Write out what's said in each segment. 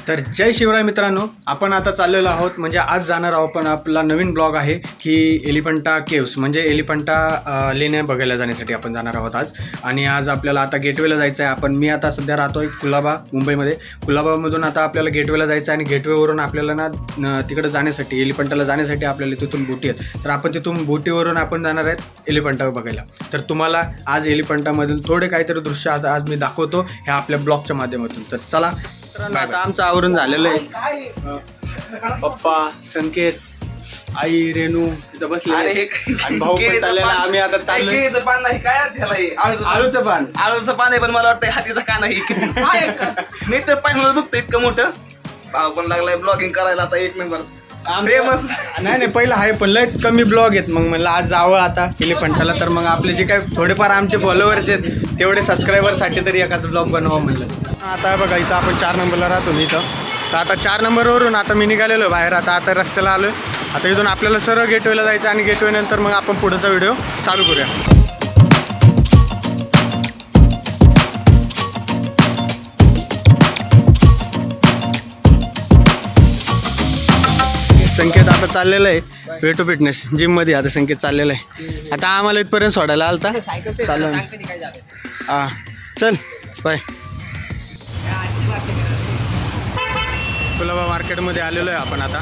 तर जय शिवराय मित्रांनो, आपण आता चाललेलो आहोत म्हणजे आज जाणार आहोत. पण आपला नवीन ब्लॉग आहे की एलिफंटा केव्स म्हणजे एलिफंटा लेण्या बघायला जाण्यासाठी आपण जाणार आहोत आज. आणि आज आपल्याला आता गेटवेला जायचं आहे. मी आता सध्या राहतोय कुलाबा मुंबईमध्ये. कुलाबामधून आता आपल्याला गेटवेला जायचं आहे आणि गेटवेवरून आपल्याला ना तिकडे जाण्यासाठी एलिफंटाला जाण्यासाठी आपल्याला तिथून बोटी आहेत. तर आपण तिथून बोटीवरून आपण जाणार आहेत एलिफंटा बघायला. तर तुम्हाला आज एलिफंटामधील थोडे काहीतरी दृश्य आज मी दाखवतो ह्या आपल्या ब्लॉगच्या माध्यमातून. तर चला, आता आमचं आवरून झालेलं आहे. पप्पा, संकेत, आई, रेणू तिथं बसले आणि भाऊ पण चाललेला. आम्ही आता चाललोय. पान नाही काय आळूचं पान आहे, पण मला वाटतं हातीचा का नाही. मी तर पाहिजे बघतो इतकं मोठं. भाव पण लागलाय ब्लॉगिंग करायला आता एक नंबर. नाही पहिलं आहे, पण लय कमी ब्लॉग आहेत. मग म्हणलं आज जावं आता एलिफंटाला. तर मग आपले जे काही थोडेफार आमचे फॉलोअर्स आहेत तेवढे सबस्क्रायबरसाठी तरी एखादं ब्लॉग बनवावं म्हणलं. आता बघा इथं आपण 4 नंबरला राहतो मी इथं. तर आता 4 नंबरवरून आता मी निघालेलो बाहेर. आता रस्त्याला आलो. आता इथून आपल्याला सरळ गेटवेला जायचं आणि गेटवे नंतर मग आपण पुढचा व्हिडिओ चालू करूया. संकेत आता चाललेलं आहे वे टू फिटनेस जिममध्ये. आता संकेत चाललेलं आहे. आता आम्हाला इथपर्यंत सोडायला आलता. चालेल हां, चल बाय. कुलाबा मार्केटमध्ये आलेलो आहे आपण आता.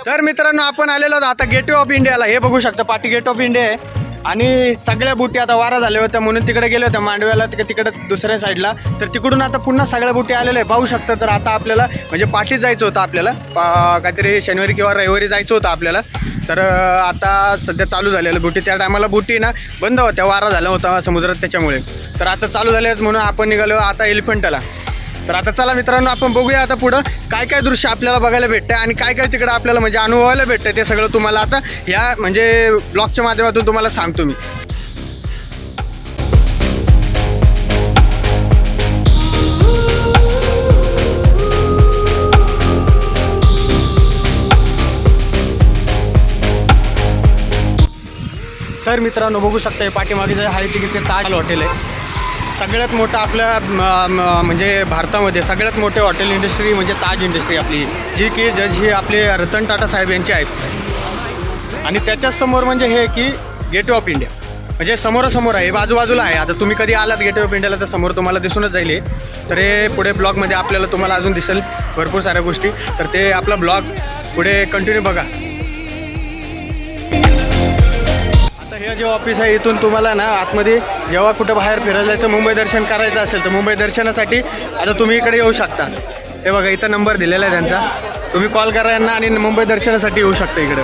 तर मित्रांनो, आपण आलेलो आहोत आता गेटवे ऑफ इंडियाला. हे बघू शकता पाठी गेट ऑफ इंडिया आहे. आणि सगळ्या बोटी आता वारा झाल्या होत्या म्हणून तिकडे गेल्या होत्या मांडव्याला, तिकडे दुसऱ्या साईडला. तर तिकडून आता पुन्हा सगळ्या बोटी आलेल्या आहे पाहू शकता. तर आता आपल्याला म्हणजे पाठीत जायचं होतं आपल्याला. काहीतरी शनिवारी किंवा रविवारी जायचं होतं आपल्याला. तर आता सध्या चालू झालेलं बोटी. त्या टायमाला बोटी ना बंद होत्या, वारा झाला होता समुद्रात त्याच्यामुळे. तर आता चालू झाले आहेत म्हणून आपण निघालो आता एलिफंटाला. तर आता चला मित्रांनो, आपण बघूया आता पुढं काय काय दृश्य आपल्याला बघायला भेटतं आणि काय काय तिकडं आपल्याला म्हणजे अनुभवायला भेटतं. ते सगळं तुम्हाला आता ह्या म्हणजे ब्लॉगच्या माध्यमातून तुम्हाला सांगतो मी. तर मित्रांनो बघू शकता पाठीमागे जे आहे तिथे ताज हॉटेल आहे. सगळ्यात मोठं आपल्या म्हणजे भारतामध्ये सगळ्यात मोठे हॉटेल इंडस्ट्री म्हणजे ताज इंडस्ट्री आपली, जी आपले रतन टाटा साहेब यांची आहेत. आणि त्याच्याच समोर म्हणजे हे की गेटवे ऑफ इंडिया म्हणजे समोरासमोर आहे, बाजूबाजूला आहे. आता तुम्ही कधी आलात गेटवे ऑफ इंडियाला तर समोर तुम्हाला दिसूनच जाईल. तर हे पुढे ब्लॉगमध्ये आपल्याला तुम्हाला अजून दिसेल भरपूर साऱ्या गोष्टी. तर ते आपला ब्लॉग पुढे कंटिन्यू बघा. हे जे ऑफिस आहे इथून तुम्हाला ना आतमध्ये जेव्हा कुठं बाहेर फिरायला जायचं, मुंबई दर्शन करायचं असेल तर मुंबई दर्शनासाठी आता तुम्ही इकडे येऊ शकता. हे बघा इथं नंबर दिलेला आहे त्यांचा. तुम्ही कॉल करा यांना आणि मुंबई दर्शनासाठी येऊ शकता इकडं.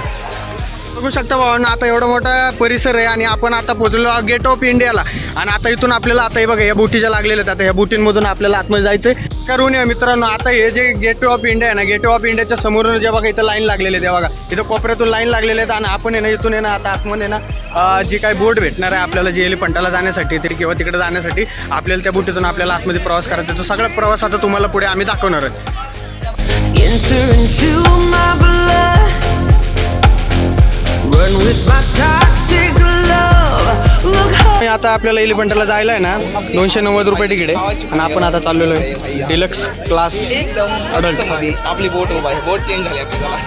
बघू शकता भावांना आता एवढा मोठा परिसर आहे आणि आपण आता पोहोचलो गेट ऑफ इंडियाला. आणि आता इथून आपल्याला आता हे बघा या बोटीच्या लागलेल्या आहेत. आता ह्या बोटींमधून आपल्याला आतमध्ये जायचं आहे. करून या मित्रांनो. आता हे जे गेटवे ऑफ इंडिया आहे ना, गेटवे ऑफ इंडियाच्या समोरून जे बघा इथं लाईन लागलेली आहे. बघा इथं कोपऱ्यातून लाईन लागलेले आहेत. आणि आपण आहे ना इथून आहे ना आता आतमध्ये ना जी काही बोट भेटणार आहे आपल्याला जी एलिफंटाला जाण्यासाठी तरी किंवा तिकडे जाण्यासाठी आपल्याला त्या बोटीतून आपल्याला आतमध्ये प्रवास करायचा. तो सगळा प्रवास आता तुम्हाला पुढे आम्ही दाखवणार आहोत. आता आपल्याला एलिफंटाला जायला आहे ना 290 रुपये तिकीट आहे. आणि आपण आता चाललेलो आहे डिलक्स क्लास अडल्ट. आपली बोट चेंज झाली आपल्याला.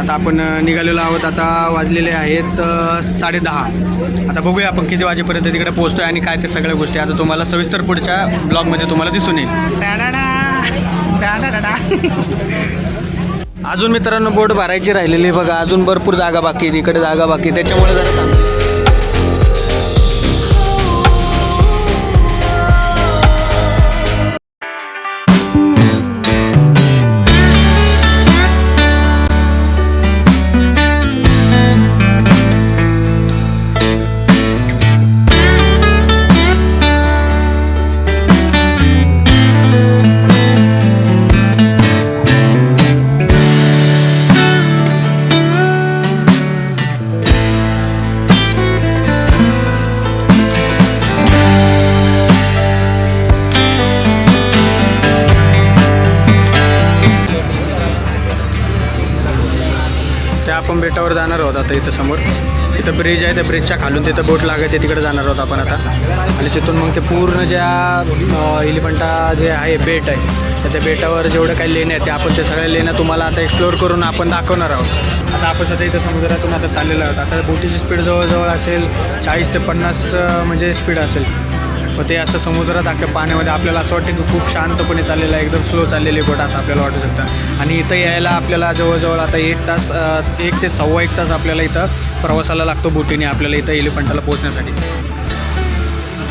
आता आपण निघालेलो आहोत. आता वाजलेले आहेत 10:30. आता बघूया आपण किती वाजेपर्यंत तिकडे पोहोचतोय आणि काय ते सगळ्या गोष्टी आता तुम्हाला सविस्तर पुढच्या ब्लॉगमध्ये तुम्हाला दिसून येईल. अजून मित्रांनो बोट भरायची राहिलेली बघा. अजून भरपूर जागा बाकी, इकडे जागा बाकी, त्याच्यामुळे जरा आपण बेटावर जाणार आहोत आता. इथं समोर इथं ब्रिज आहे, त्या ब्रिजच्या खालून तिथं बोट लागते, तिकडे जाणार आहोत आपण आता. आणि तिथून मग ते पूर्ण ज्या एलिफंटा जे आहे बेट आहे, तर त्या बेटावर जेवढं काही लेण्या आहेत ते आपण ते सगळ्या लेण्या तुम्हाला आता एक्सप्लोअर करून आपण दाखवणार आहोत. आता आपण सध्या इथं समुद्रातून आता चाललेलो आहोत. आता बोटीची स्पीड जवळजवळ असेल 40 ते 50 म्हणजे स्पीड असेल. मग ते असं समुद्रात अख्ख्या पाण्यामध्ये आपल्याला असं वाटतं की खूप शांतपणे चाललेलं आहे, एकदम स्लो चाललेली बोट असं आपल्याला वाटू शकतं. आणि इथं यायला आपल्याला जवळजवळ आता 1 तास 1 ते सव्वा 1 तास आपल्याला इथं प्रवासाला लागतो बोटीने आपल्याला इथं एलिफंटाला पोहोचण्यासाठी.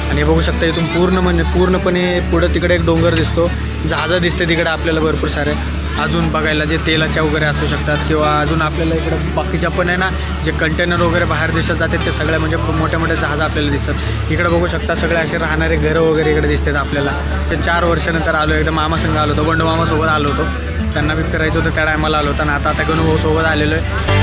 आणि हे बघू शकता इथून पूर्णपणे पुढं तिकडे एक डोंगर दिसतो, जहाजं दिसते तिकडे आपल्याला भरपूर सारे अजून बघायला, जे तेलाच्या वगैरे असू शकतात किंवा अजून आपल्याला इकडं बाकीच्या पण आहे ना जे कंटेनर वगैरे बाहेर देशात जातात ते सगळ्या म्हणजे मोठ्या मोठ्या जहाजं आपल्याला दिसतात. इकडे बघू शकता सगळे असे राहणारे घरं वगैरे इकडे दिसतात आपल्याला. ते 4 वर्षानंतर आलो, एकदा मामासंग आलो होतो, बंडू मामासोबत आलो होतो, त्यांना बी फिरायचं होतं त्या टायमाला आलो होतं. आणि आता गणूभाऊसोबत आलेलो आहे.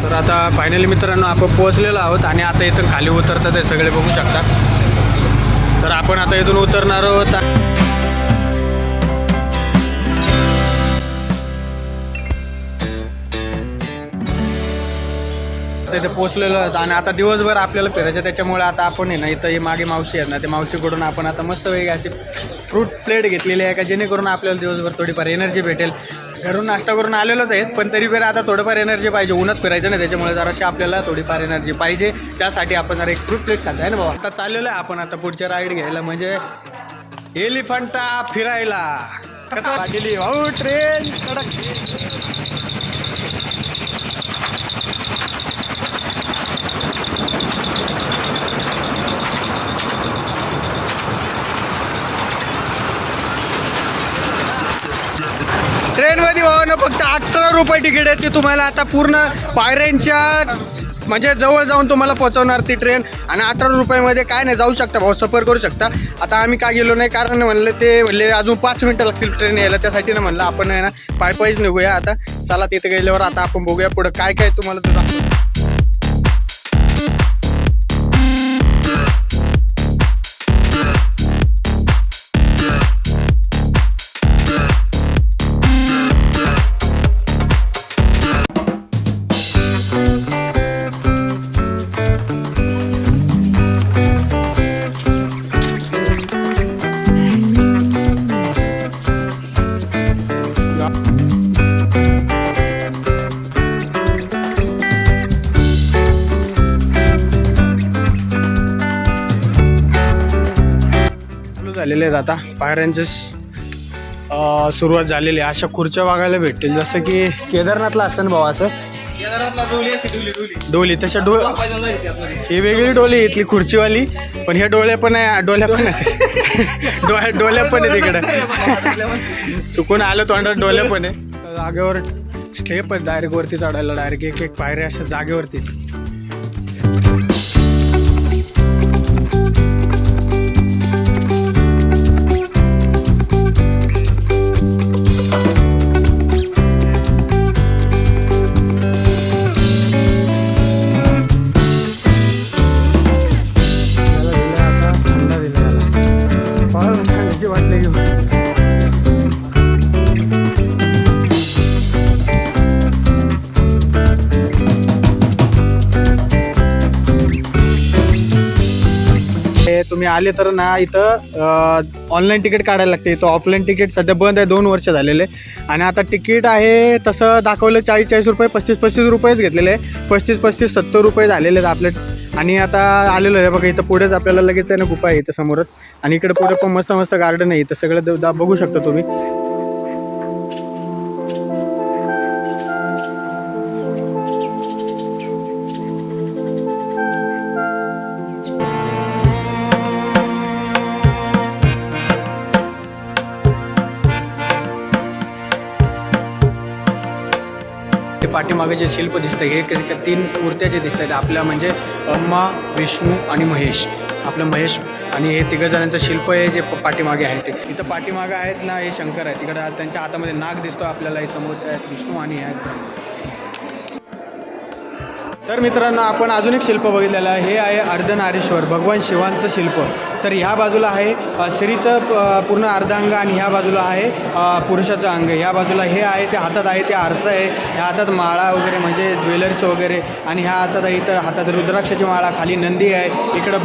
तर आता फायनली मित्रांनो आपण पोहोचलेलो आहोत आणि आता इथून खाली उतरतात ते सगळे बघू शकता. तर आपण आता इथून उतरणार आहोत. तिथे पोहोचलेलो आहोत आणि आता दिवसभर आपल्याला फिरायचं, त्याच्यामुळे आता आपण आहे ना इथं ही मागे मावशी आहेत ना, त्या मावशीकडून आपण आता मस्त वेगळी अशी फ्रूट प्लेट घेतलेली आहे का जेणेकरून आपल्याला दिवसभर थोडीफार एनर्जी भेटेल. घरून नाश्ता करून आलेलोच आहेत पण तरी पण आता थोडंफार एनर्जी पाहिजे, उन्हात फिरायचं नाही, त्याच्यामुळे जराशी आपल्याला थोडीफार एनर्जी पाहिजे, त्यासाठी आपण जरा एक फ्रूट प्लेट खात आहे ना बाबा. आता चाललेलो आहे आपण आता पुढच्या राईड घ्यायला, म्हणजे एलिफंटा फिरायला. कसं वाटली भाऊ ट्रेन कडक. ट्रेनमध्ये भावानं फक्त 18 रुपये तिकीट आहे, ती तुम्हाला आता पूर्ण पायऱ्यांच्या म्हणजे जवळ जाऊन तुम्हाला पोहोचवणार ती ट्रेन. आणि 18 रुपयामध्ये काय नाही, जाऊ शकता भाऊ, सफर करू शकता. आता आम्ही का गेलो नाही कारण म्हणलं ते म्हणले अजून 5 मिनटं लागतील ट्रेन यायला, त्यासाठी ना म्हणलं आपण आहे ना पायीच निघूया. आता चला तिथे गेल्यावर आता आपण बघूया पुढं काय काय तुम्हाला ते दाखवतो. झालेले आहेत आता पायऱ्यांचे सुरुवात झालेली आहे. अशा खुर्च्या बघायला भेटतील जसं की केदारनाथला असतं ना भाऊ असं डोली, तशा ही वेगळी डोली इथली खुर्चीवाली, पण ह्या डोळ्या पण आहे, डोल्या पण आहे डोल्या पण आहे तिकडे चुकून आलं तोंडात डोल्या पण आहे. जागेवर स्टेप आहे डायरेक्ट वरती चढायला, डायरेक्ट एक पायऱ्या अशा जागेवरती. तुम्ही आले तर ना इथं ऑनलाईन तिकीट काढायला लागते. इथं ऑफलाईन तिकीट सध्या बंद आहे, 2 वर्ष झालेले. आणि आता तिकीट आहे तसं दाखवलं 40 रुपये, 35 रुपयेच घेतलेले आहे. 35 70 रुपये झालेले आहेत आपले. आणि आता आलेलो आहे बघा इथं पुढेच आपल्याला लगेच आहे ना गुफा आहे इथं समोरच. आणि इकडे पुढे पण मस्त मस्त गार्डन आहे इथं, सगळं बघू शकता तुम्ही. पाठीमागे जे शिल्प दिसतं हे 3 मूर्त्या जे दिसत आहेत आपल्या म्हणजे ब्रह्मा, विष्णू आणि महेश. आपलं महेश आणि हे 3 जणांचं शिल्प आहे जे पाठीमागे आहे ते. इथं पाठीमागे आहेत ना हे शंकर आहे. तिकडे त्यांच्या हातामध्ये नाग दिसतो आपल्याला. हे समोरचे आहेत विष्णू आणि हे आहेत ब्रह्मा. तर मित्रांनो आपण अजून एक शिल्प बघितलेलं आहे. हे आहे अर्धनारीश्वर भगवान शिवांचं शिल्प. तर ह्या बाजूला आहे स्त्रीचं पूर्ण अर्धांग आणि ह्या बाजूला आहे पुरुषाचं अंग. ह्या बाजूला हे आहे ते हातात आहे ते आरसा आहे. ह्या हातात माळा वगैरे म्हणजे ज्वेलर्स वगैरे आणि ह्या हातात आहे इथं हातात रुद्राक्षाची माळा. खाली नंदी आहे. इकडं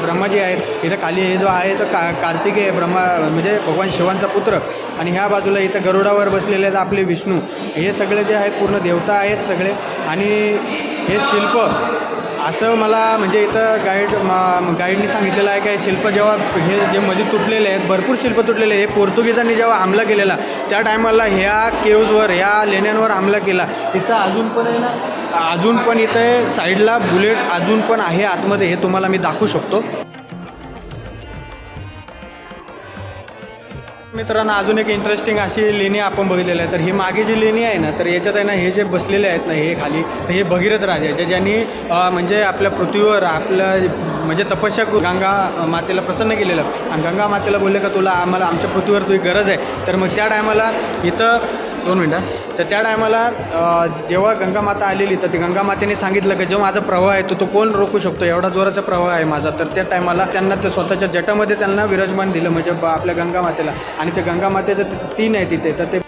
ब्रह्माजी आहेत. इथं खाली हे जो आहे तो कार्तिकेय ब्रह्मा म्हणजे भगवान शिवांचा पुत्र. आणि ह्या बाजूला इथं गरुडावर बसलेले आहेत आपले विष्णू. हे सगळे जे आहेत पूर्ण देवता आहेत सगळे. आणि हे शिल्प असं मला म्हणजे इथं गाईडनी सांगितलेलं आहे की हे शिल्प जेव्हा हे जे मध्ये तुटलेले आहेत भरपूर शिल्प तुटलेले हे पोर्तुगीजांनी जेव्हा हमला केलेला त्या टायमाला ह्या केव्जवर ह्या लेण्यांवर हमला केला. तिथं अजून पण आहे ना अजून पण इथे साईडला बुलेट अजून पण आहे आतमध्ये. हे तुम्हाला मी दाखवू शकतो. मित्रांनो अजून एक इंटरेस्टिंग अशी लेणी आपण बघितलेली आहे. तर ही मागे जी लेणी आहे ना तर याच्यात आहे ना हे जे बसलेले आहेत ना हे खाली तर हे भगीरथ राजाचे ज्यांनी म्हणजे आपल्या पृथ्वीवर आपलं म्हणजे तपस्या गंगा मातेला प्रसन्न केलेलं. आणि गंगा मातेला बोलले का तुला आम्हाला आमच्या पृथ्वीवर तुझी गरज आहे. तर मग त्या टायमाला इथं 2 मिनटं तर त्या टायमाला जेव्हा गंगा माता आलेली तर ती गंगा मातेने सांगितलं की जो माझा प्रवाह आहे तो कोण रोखू शकतो एवढा जोराचा प्रवाह आहे माझा. तर त्या टायमाला त्यांना ते स्वतःच्या जटामध्ये त्यांना विराजमान दिलं म्हणजे आपल्या गंगा मातेला. आणि ते गंगा मातेचं 3 आहे तिथे तर ते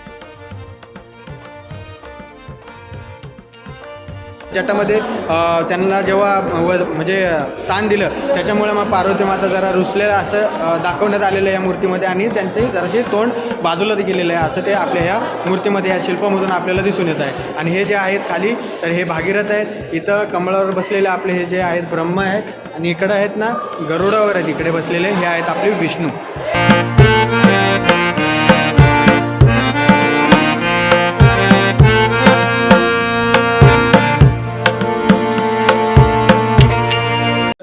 जटामध्ये त्यांना जेव्हा म्हणजे स्थान दिलं त्याच्यामुळे मग पार्वती माता जरा रुसलेला असं दाखवण्यात आलेलं आहे या मूर्तीमध्ये. आणि त्यांचे जरासे तोंड बाजूला गेलेलं आहे असं ते आपल्या ह्या मूर्तीमध्ये ह्या शिल्पामधून आपल्याला दिसून येत आहे. आणि हे जे आहेत खाली तर हे भागीरथ आहेत. इथं कमळावर बसलेले आपले हे जे आहेत ब्रह्मा आहेत. आणि इकडं आहेत ना गरुडावर आहेत इकडे बसलेले हे आहेत आपले विष्णू.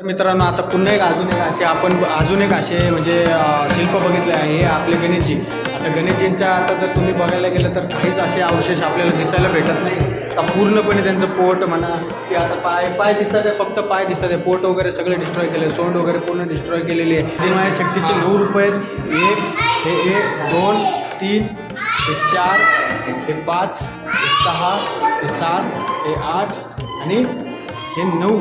मित्रांनो आता पुन्हा एक अजून एक असे म्हणजे शिल्प बघितले आहे. हे आपले गणेशजी. आता गणेशजींच्या आता जर तुम्ही बघायला गेलं तर काहीच असे अवशेष आपल्याला दिसायला भेटत नाही. आता पूर्णपणे त्यांचं पोट म्हणा की आता पाय दिसतात आहे फक्त पाय दिसतात आहे. पोट वगैरे सगळे डिस्ट्रॉय केले. सोंड वगैरे पूर्ण डिस्ट्रॉय केलेली आहे. जे माझ्या शक्तीचे 9 रूप आहेत. 1 2 3 हे 4 हे 5 हे 6 हे 7 हे 8 आणि हे 9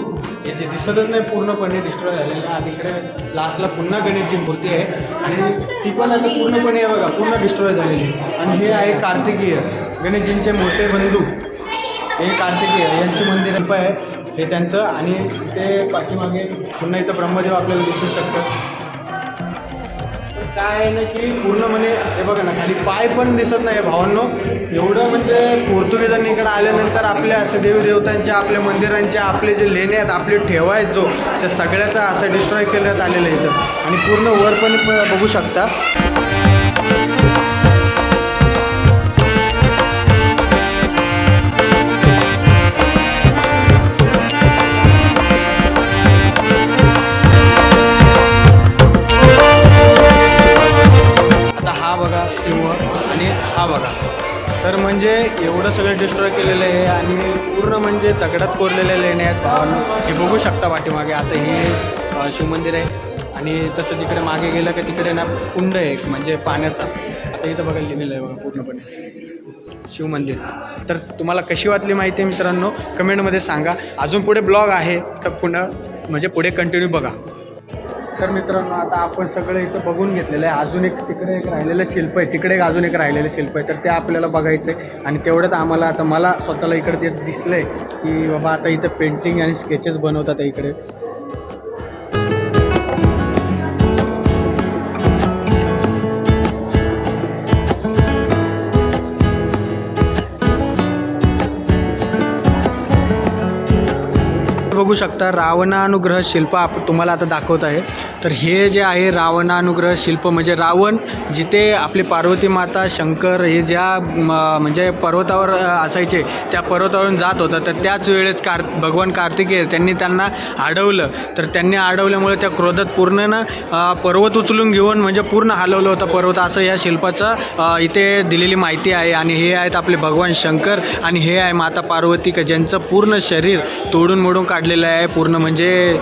हे जे दिसतच नाही पूर्णपणे डिस्ट्रॉय झालेलं आहे. आणि इकडे लास्टला पुन्हा गणेशची मूर्ती आहे आणि ती पण असं पूर्णपणे बघा पूर्ण डिस्ट्रॉय झालेली. आणि हे आहे कार्तिकीय गणेशजींचे मोठे बंधू. हे कार्तिकीय यांची मंदिर आहे हे त्यांचं. आणि ते पाठीमागे पुन्हा इथं ब्रह्मदेव आपल्याला दिसू शकतात. काय आहे ना की पूर्ण म्हणजे हे बघा ना खाली पाय पण दिसत नाही भावांनो. एवढं म्हणजे पोर्तुगीजांनी इकडे आल्यानंतर आपल्या असे देवदेवतांच्या आपल्या मंदिरांच्या आपले जे लेणे आहेत आपले ठेवा आहेत जो त्या सगळ्याचा असं डिस्ट्रॉय करण्यात आलेलं आहे इथं. आणि पूर्ण वर पण बघू शकता. हा बघा तर म्हणजे एवढं सगळं डिस्ट्रॉय केलेलं आहे. आणि पूर्ण म्हणजे दगडात कोरलेल्या लेण्या आहेत भावांनो. हे बघू शकता पाठीमागे. आता हे शिवमंदिर आहे. आणि तसं तिकडे मागे गेलं की तिकडे ना कुंड आहे म्हणजे पाण्याचा. आता इथं बघायला लिहिलेलं आहे बघा पूर्णपणे शिवमंदिर. तर तुम्हाला कशी वाटली माहिती आहे मित्रांनो कमेंटमध्ये सांगा. अजून पुढे ब्लॉग आहे तर पुन्हा म्हणजे पुढे कंटिन्यू बघा. तर मित्रांनो आता आपण सगळं इथं बघून घेतलेलं आहे. अजून एक तिकडे एक राहिलेलं शिल्प आहे. तिकडे एक अजून एक राहिलेलं शिल्प आहे. तर ते आपल्याला बघायचं आहे. आणि तेवढंच आम्हाला आता मला स्वतःला इकडे ते दिसलं आहे की बाबा आता इथं पेंटिंग आणि स्केचेस बनवतात इकडे. बघू शकता रावणानुग्रह शिल्प तुम्हाला आता दाखवत आहे. तर हे जे आहे रावणानुग्रह शिल्प म्हणजे रावण जिथे आपली पार्वती माता शंकर हे ज्या म्हणजे पर्वतावर असायचे त्या पर्वतावरून जात होता, तर त्याच वेळेस भगवान कार्तिकेय त्यांनी त्यांना अडवलं. तर त्यांनी अडवल्यामुळे त्या क्रोधात पूर्ण ना पर्वत उचलून घेऊन म्हणजे पूर्ण हलवलं होतं पर्वत, असं या शिल्पाचं इथे दिलेली माहिती आहे. आणि हे आहेत आपले भगवान शंकर आणि हे आहे माता पार्वती का ज्यांचं पूर्ण शरीर तोडून मोडून काढलेलं आहे. पूर्ण म्हणजे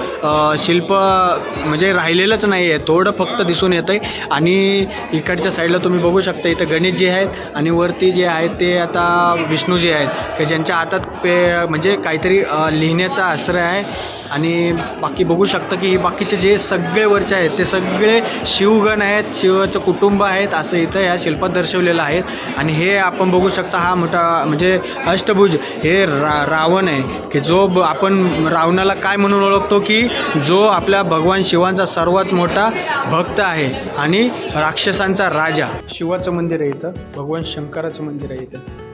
शिल्प म्हणजे राहिलेलंच नाही आहे, थोडं फक्त दिसून येतं आहे. आणि इकडच्या साईडला तुम्ही बघू शकता इथं गणेशजी आहेत आणि वरती जे आहेत ते आता विष्णूजी आहेत की ज्यांच्या हातात म्हणजे काहीतरी लिहिण्याचा आश्रय आहे. आणि बाकी बघू शकता की बाकीचे जे सगळे वरचे आहेत ते सगळे शिवगण आहेत, शिवाचं कुटुंब आहेत असं इथं या शिल्पात दर्शवलेलं आहे. आणि हे आपण बघू शकता हा मोठा म्हणजे अष्टभुज हे रावण आहे की जो आपण रावणाला काय म्हणून ओळखतो की जो आपल्या भगवान शिवांचा सर्वात मोठा भक्त आहे आणि राक्षसांचा राजा. शिवाचं मंदिर आहे इथं, भगवान शंकराचं मंदिर आहे इथं.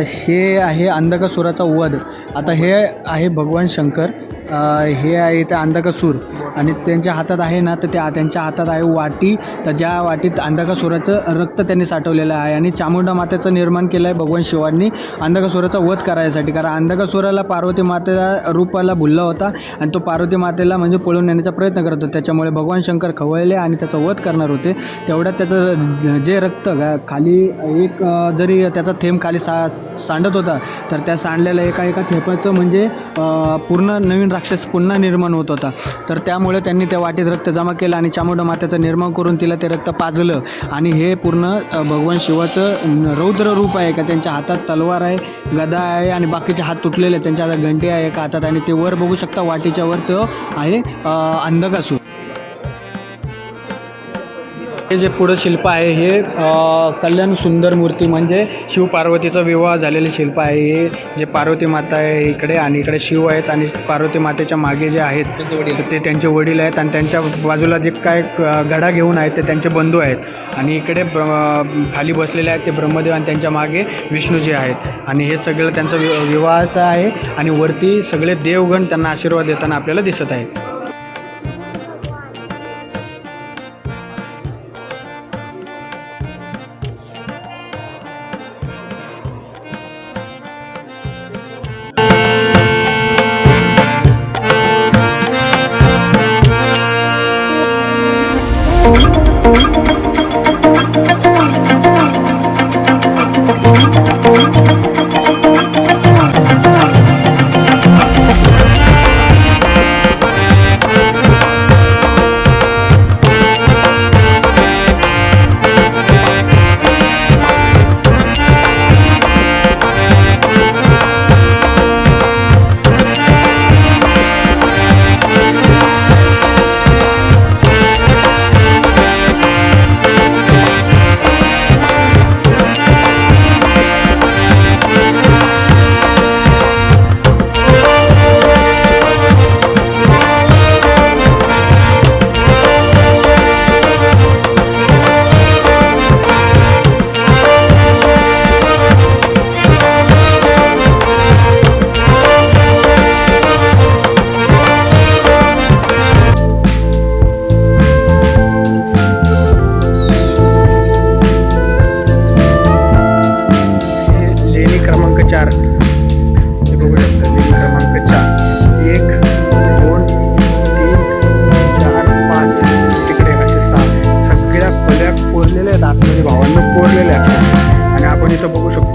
हे आहे अंधकासुराचा वध. आता हे आहे भगवान शंकर, हे आहे इथे अंधकासूर आणि त्यांच्या हातात आहे ना तर त्यांच्या हातात आहे वाटी. तर ज्या वाटीत अंधकासुराचं रक्त त्यांनी साठवलेलं आहे आणि चामुंडा मातेचं निर्माण केलं आहे भगवान शिवांनी अंधकासुराचा वध करायसाठी. कारण अंधकासुराला पार्वती मातेला रूपाला भुलला होता आणि तो पार्वती मातेला म्हणजे पळून नेण्याचा प्रयत्न करत होता. त्याच्यामुळे भगवान शंकर खवळले आणि त्याचा वध करणार होते. तेवढ्यात त्याचं जे रक्त खाली एक जरी त्याचा थेंब खाली सांडत होता तर त्या सांडलेल्या एका थेंबाचं म्हणजे पूर्ण नवीन राक्षस पुन्हा निर्माण होत होता. तर त्यामुळे त्यांनी त्या वाटीत रक्त जमा केलं आणि चामुंडा मातेचं निर्माण करून तिला ते रक्त पाजलं. आणि हे पूर्ण भगवान शिवाचं रौद्र रूप आहे का त्यांच्या हातात तलवार आहे, गदा आहे आणि बाकीचे हात तुटलेले आहेत. त्यांच्या हातात घंटी आहे एका हातात आणि ते वर बघू शकता वाटीच्या वर तो आहे अंधकासूर. हे जे पुढं शिल्प आहे हे कल्याण सुंदर मूर्ती म्हणजे शिव पार्वतीचा विवाह झालेले शिल्प आहे. हे जे पार्वती माता आहे इकडे आणि इकडे शिव आहेत आणि पार्वती मातेच्या मागे जे आहेत ते त्यांचे वडील आहेत आणि त्यांच्या बाजूला जे काय गडा घेऊन आहेत ते त्यांचे बंधू आहेत. आणि इकडे खाली बसलेले आहेत ते ब्रह्मदेव आणि त्यांच्या मागे विष्णूजी आहेत. आणि हे सगळं त्यांचं विवाहाचं आहे आणि वरती सगळे देवगण त्यांना आशीर्वाद देताना आपल्याला दिसत आहेत.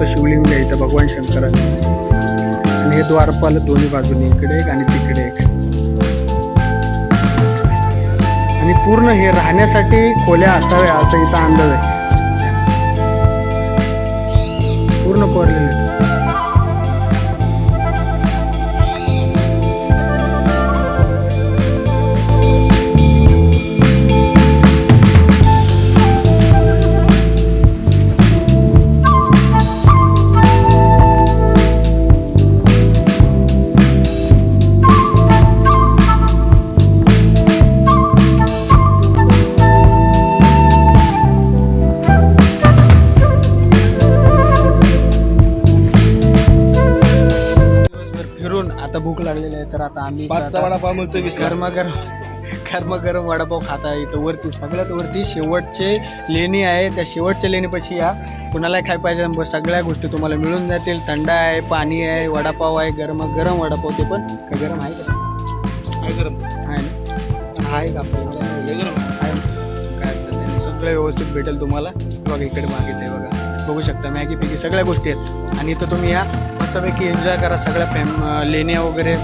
शिवलिंग आहे इथं भगवान शंकरांचं आणि हे द्वारपाल दोन्ही बाजूनी इकडे एक आणि तिकडे एक आणि पूर्ण हे राहण्यासाठी खोल्या असाव्या असं इथं अंदाज आहे. पूर्ण कोरलेले आता आम्ही पाचचा वडापाव मिळतो 20 ला. गरम वडापाव खाता इथं वरती सगळ्यात वरती शेवटचे लेणी आहे. त्या शेवटच्या लेणीपाशी या. कुणाला काय पाहिजे सगळ्या गोष्टी तुम्हाला मिळून जातील. थंड आहे, पाणी आहे, वडापाव आहे, गरम वडापाव. ते पण का गरम आहे का? गरम आहे ना? आहे का आपल्याला? आहे. काय अडचण नाही. सगळं व्यवस्थित भेटेल तुम्हाला. बघा इकडे मागेच आहे बघा, बघू शकता मॅगी पिगी सगळ्या गोष्टी आहेत. आणि इथं तुम्ही या मस्तपैकी एन्जॉय करा. सगळ्या लेण्या वगैरे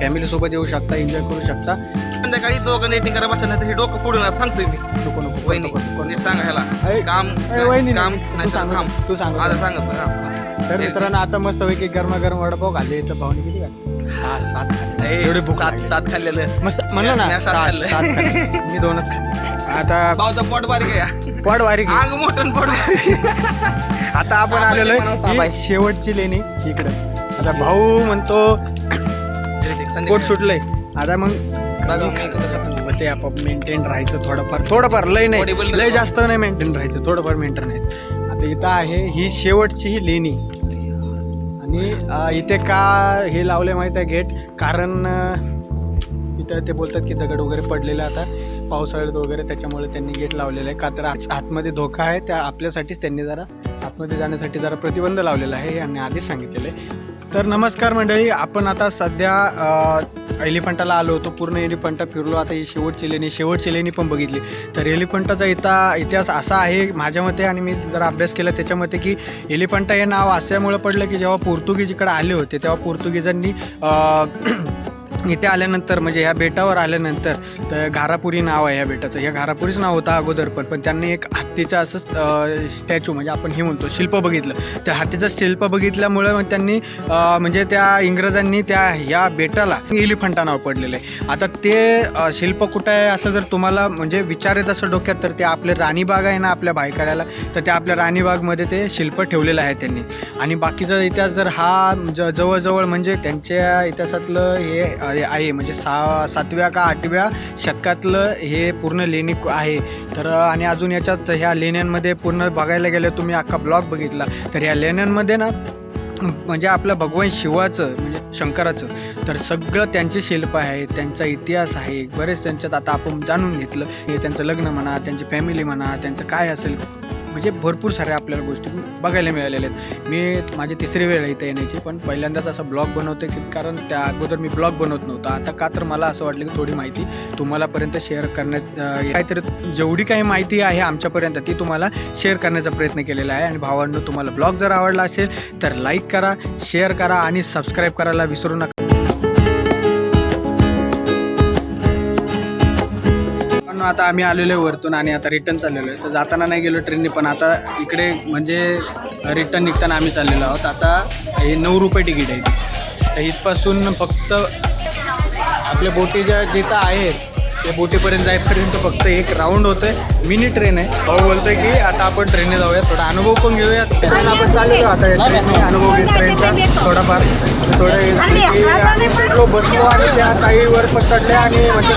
फॅमिलीसोबत येऊ शकता, एन्जॉय करू शकता. संध्याकाळी दोघं नेटिंग करा बसल्या नाही तर हे डोकं पुढून सांगतोय मी. नको वहिनी नीट सांगा ह्याला काम वहिनी काम तू नाही सांग, तू सांग. आता सांगत तर मित्रांनो आता मस्तपैकी गरम वडापाव खाल्ले. इथं भावने किती का 7 एवढे भूक लागली. 7 खाल्लेलं मस्त म्हणलं ना मी 7 खाल्लं. 7 खाल्ले. मी 2च खाल्ले. आता भाऊचं पोट बारीक आहे. पोट बारीक आहे. अंग मोठं पोट बारीक. आता आपण आलेलो आहे शेवटची लेणी इकडे. आता भाऊ म्हणतो पोट सुटलंय. आता मग ते आपोआप मेंटेन राहायचं थोडंफार लय नाही, लय जास्त नाही मेंटेन राहायचं, थोडंफार मेंटेन राहायचं. आता इथं आहे ही शेवटची ही लेणी. आणि इथे का हे लावले माहीत आहे गेट, कारण इथं ते बोलतात की दगड वगैरे पडलेले आता पावसाळ्यात वगैरे, त्याच्यामुळे त्यांनी गेट लावलेलं आहे. का तर आतमध्ये धोका आहे, त्या आपल्यासाठीच त्यांनी जरा आतमध्ये जाण्यासाठी जरा प्रतिबंध लावलेला आहे हे यांनी आधीच सांगितलेलं आहे. तर नमस्कार मंडळी, आपण आता सध्या एलिफंटाला आलो होतो. पूर्ण एलिफंटा फिरलो. आता ही शेवटची लेणी पण बघितली. तर एलिफंटाचा इतिहास असा आहे माझ्या मते, आणि मी जरा अभ्यास केला त्याच्या मते, की एलिफंटा हे नाव अशामुळे पडलं की जेव्हा पोर्तुगीज इकडे आले होते तेव्हा पोर्तुगीजांनी इथे आल्यानंतर म्हणजे ह्या बेटावर आल्यानंतर तर घारापुरी नाव आहे ह्या बेटाचं. ह्या घारापुरीच नाव होतं अगोदर पण त्यांनी एक हत्तीचं असं स्टॅच्यू म्हणजे आपण हे म्हणतो शिल्प बघितलं. त्या हत्तीचं शिल्प बघितल्यामुळे मग त्यांनी म्हणजे त्या इंग्रजांनी ह्या बेटाला एलिफंटा नाव पडलेलं आहे. आता ते शिल्प कुठं आहे असं जर तुम्हाला म्हणजे विचारायचं असं डोक्यात, तर ते आपले राणीबाग आहे ना आपल्या भायखळ्याला, तर त्या आपल्या राणीबागमध्ये ते शिल्प ठेवलेलं आहे त्यांनी. आणि बाकीचा इतिहास जर हा जवळजवळ म्हणजे त्यांच्या इतिहासातलं हे आहे म्हणजे 7व्या का 8व्या शतकातलं हे पूर्ण लेणी आहे. तर आणि अजून याच्यात ह्या लेण्यांमध्ये पूर्ण बघायला गेलं तुम्ही अख्खा ब्लॉग बघितला तर ह्या लेण्यांमध्ये ना म्हणजे आपलं भगवान शिवाचं म्हणजे शंकराचं तर सगळं त्यांचे शिल्प आहे, त्यांचा इतिहास आहे बरेच. त्यांच्यात आता आपण जाणून घेतलं हे त्यांचं लग्न म्हणा, त्यांची फॅमिली म्हणा, त्यांचं काय असेल म्हणजे भरपूर साऱ्या आपल्याला गोष्टी बघायला मिळालेल्या आहेत. मी माझी 3री वेळ इथे येण्याची, पण पहिल्यांदाच असा ब्लॉग बनवते की कारण त्या अगोदर मी ब्लॉग बनवत नव्हता. आता का तर मला असं वाटलं की थोडी माहिती तुम्हालापर्यंत शेअर करण्यात काहीतरी जेवढी काही माहिती आहे आमच्यापर्यंत ती तुम्हाला शेअर करण्याचा प्रयत्न केलेला आहे. आणि भावांनो तुम्हाला ब्लॉग जर आवडला असेल तर लाईक करा, शेअर करा आणि सबस्क्राईब करायला विसरू नका. आता आम्ही आलेलो आहे वरतून आणि आता रिटर्न चाललेलो आहे. तर जाताना नाही गेलो ट्रेनने, पण आता इकडे म्हणजे रिटर्न निघताना आम्ही चाललेलो आहोत. आता हे 9 रुपये तिकीट आहे. तर इथपासून फक्त आपल्या बोटी ज्या जिथं आहेत त्या बोटीपर्यंत जाईपर्यंत फक्त एक राऊंड होतं आहे. मिनी ट्रेन आहे. भाऊ बोलतोय की आता आपण ट्रेनने जाऊया, थोडा अनुभव पण घेऊया. त्याच्यानं आपण चाललेलो आता ट्रेनने अनुभव घेऊ ट्रेनचा थोडाफार. थोडं बसलो आणि त्या ताईवर पकडल्या आणि म्हणजे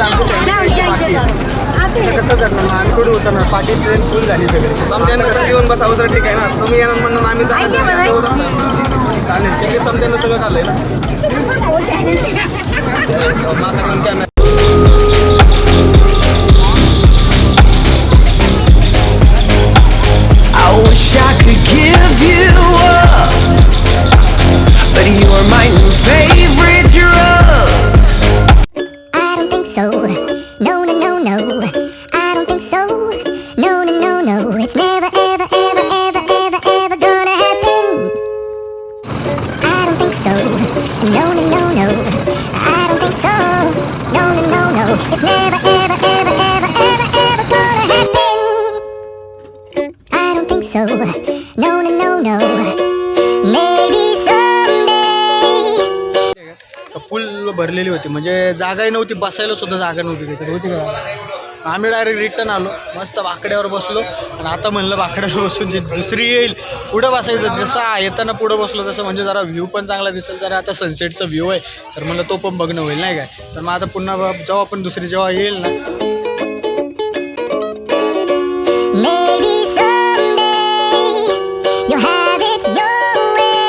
आमची कसं करणार मग आम्ही थोडी उतरणार. पाठी ट्रेन फुल झाली सगळी. समजायला येऊन बसावं तर ठीक आहे ना. तुम्ही येणार म्हणून आम्ही चालेल ते समजायला सगळं झालंय ना. I wish I could give you up, but you are my new favorite drug. I don't think so. No, no, no, no. I don't think so. No, no, no, no. It's never, ever, ever, ever, ever, ever gonna happen. I don't think so. No, no, no, no. I don't think so. No, no, no, no. It's never, ever, ever, ever, ever, ever gonna happen. I don't think so. No, no, no, no. Maybe someday. फुल भरलेली होती म्हणजे जागाही नव्हती, बसायला सुद्धा जागा नव्हती तिथे होती का. आम्ही डायरेक्ट रिटर्न आलो, मस्त बाकड्यावर बसलो. आणि आता म्हणलं बाकड्यावर बसून जी दुसरी येईल पुढं बसायचं. जसं येताना पुढं बसलो तसं म्हणजे जरा व्ह्यू पण चांगला दिसेल. जरा आता सनसेटचा व्ह्यू आहे तर म्हणलं तो पण बघणं होईल नाही काय. तर मग आता पुन्हा जेव्हा आपण दुसरी जेव्हा येईल ना Maybe someday you'll have it your way.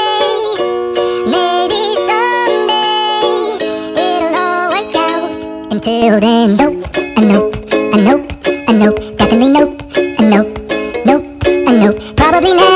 Maybe someday it'll Until then, nope, a nope, a nope, a nope, definitely nope, a nope, nope, a nope, probably never.